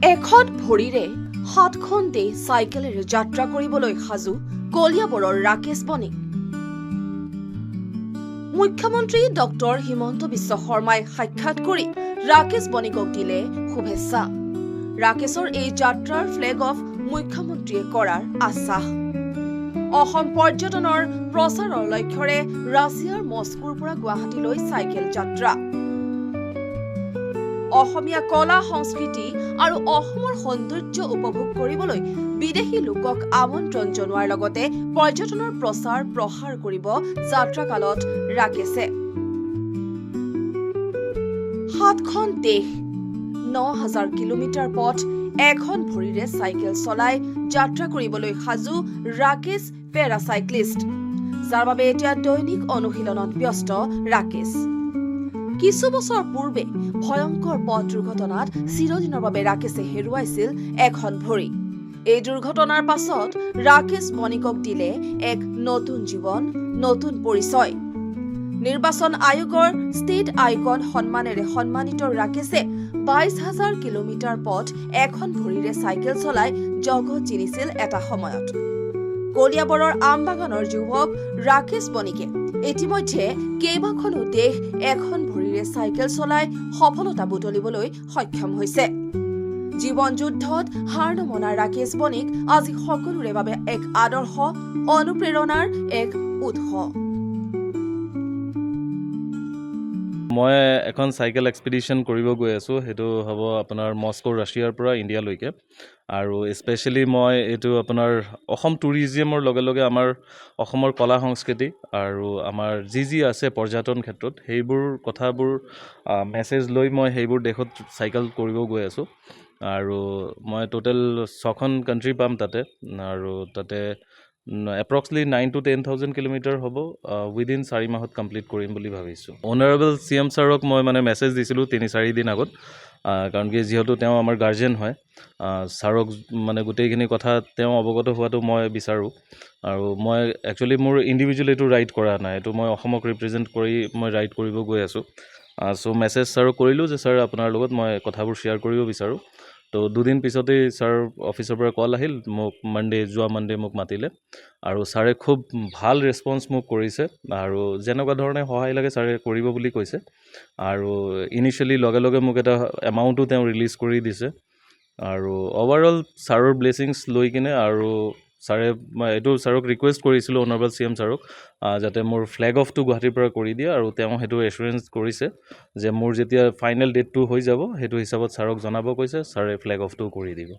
এখন ভৰিৰে 7খন দেশ চাইকেলেৰে যাত্ৰা কৰিবলৈ সাজু কলিয়াবৰৰ ৰাকেশ বণিক। মুখ্যমন্ত্ৰী ডক্টৰ হিমন্ত বিশ্ব শৰ্মাই সাক্ষাৎ কৰি ৰাকেশ বণিকক দিলে শুভেচ্ছা। ৰাকেশৰ এই যাত্ৰাৰ ফ্লেগ অফ মুখ্যমন্ত্ৰীয়ে কৰাৰ আশ্বাস। অসম পৰ্যটনৰ প্ৰচাৰৰ লক্ষ্যৰে ৰাছিয়াৰ মস্কোৰ পৰা গুৱাহাটীলৈ চাইকেল যাত্ৰা। অসমীয়া কলা সংস্কৃতি আৰু অসমৰ সৌন্দৰ্য উপভোগ কৰিবলৈ বিদেশী লোকক আমন্ত্ৰণ জনোৱাৰ লগতে পৰ্যটনৰ প্ৰচাৰ প্ৰসাৰ কৰিব যাত্ৰাকালত ৰাকেশে। 7খন দেশ, 9000 কিলোমিটাৰ পথ এখন ভৰিৰে চাইকেল চলাই যাত্ৰা কৰিবলৈ সাজু ৰাকেশ পেৰাচাইক্লিষ্ট, যাৰ বাবে এতিয়া দৈনিক অনুশীলনত ব্যস্ত ৰাকেশ। কিছু বছৰ পূৰ্বে ভয়ংকৰ পথ দুৰ্ঘটনাত চিৰদিনৰ বাবে ৰাকেশে হেৰুৱাইছিল এখন ভৰি। এই দুৰ্ঘটনাৰ পাছত ৰাকেশ বণিকক দিলে এক নতুন জীৱন, নতুন পৰিচয়। নিৰ্বাচন আয়োগৰ ষ্টেট আইকন সন্মানেৰে সন্মানিত ৰাকেশে 22,000 কিলোমিটাৰ পথ এখন ভৰিৰে চাইকেল চলাই জগত চিনিছিল এটা সময়ত। কলিয়াবৰৰ আমবাগানৰ যুৱক ৰাকেশ বণিকে ইতিমধ্যে কেইবাখনো দেশ এখন ভৰিৰে চাইকেল চলাই সফলতা বুটলিবলৈ সক্ষম হৈছে। জীৱন যুদ্ধত হাৰ নমনা ৰাকেশ বণিক আজি সকলোৰে বাবে এক আদৰ্শ, অনুপ্ৰেৰণাৰ এক উৎস। মই এখন চাইকেল এক্সপিডিশ্যন কৰিব গৈ আছোঁ। সেইটো হ'ব আপোনাৰ মস্কো ৰাছিয়াৰ পৰা ইণ্ডিয়ালৈকে। আৰু স্পেচিয়েলি মই এইটো আপোনাৰ অসম টুৰিজিমৰ লগে লগে আমাৰ অসমৰ কলা সংস্কৃতি আৰু আমাৰ যি আছে পৰ্যটন ক্ষেত্ৰত সেইবোৰ কথাবোৰ মেছেজ লৈ মই সেইবোৰ দেশত চাইকেল কৰিব গৈ আছোঁ। আৰু মই টোটেল 6খন কাণ্ট্ৰি পাম তাতে। আৰু তাতে এপ্ৰক্সলি 9,000 to 10,000 কিলোমিটাৰ হ'ব। উইদিন 4 মাহত কমপ্লিট কৰিম বুলি ভাবিছোঁ। অনাৰেবল CM ছাৰক মই মেছেজ দিছিলোঁ 3-4 দিন আগত, কাৰণ কি যিহেতু তেওঁ আমাৰ গাৰ্জেন হয়। ছাৰক গোটেইখিনি কথা তেওঁ অৱগত হোৱাটো মই বিচাৰোঁ। আৰু মই একচুৱেলি মোৰ ইণ্ডিভিজুৱেল এইটো ৰাইড কৰা নাই, এইটো মই অসমক ৰিপ্ৰেজেণ্ট কৰি মই ৰাইড কৰিব গৈ আছোঁ। চ' মেছেজ ছাৰক কৰিলোঁ যে ছাৰ আপোনাৰ লগত মই কথাবোৰ শ্বেয়াৰ কৰিব বিচাৰোঁ। তো 2 দিন পিছতেই ছাৰ অফিচৰ পৰা কল আহিল, মোক যোৱা মানডে মোক মাতিলে। আৰু ছাৰে খুব ভাল ৰেছপন্স মোক কৰিছে আৰু যেনেকুৱা ধৰণে সহায় লাগে ছাৰে কৰিব বুলি কৈছে। আৰু ইনিচিয়েলি লগে লগে মোক এটা এমাউণ্টো তেওঁ ৰিলিজ কৰি দিছে। আৰু অভাৰঅল ছাৰৰ ব্লেছিংছ লৈ কিনে আৰু মই এইটো ছাৰক ৰিকুৱেষ্ট কৰিছিলোঁ, অনাৰেবল CM ছাৰক, যাতে মোৰ ফ্লেগ অফটো গুৱাহাটীৰ পৰা কৰি দিয়ে। আৰু তেওঁ সেইটো এছুৰেঞ্চ কৰিছে যে মোৰ যেতিয়া ফাইনেল ডেটটো হৈ যাব সেইটো হিচাপত ছাৰক জনাব কৈছে, ছাৰে ফ্লেগ অফটো কৰি দিব।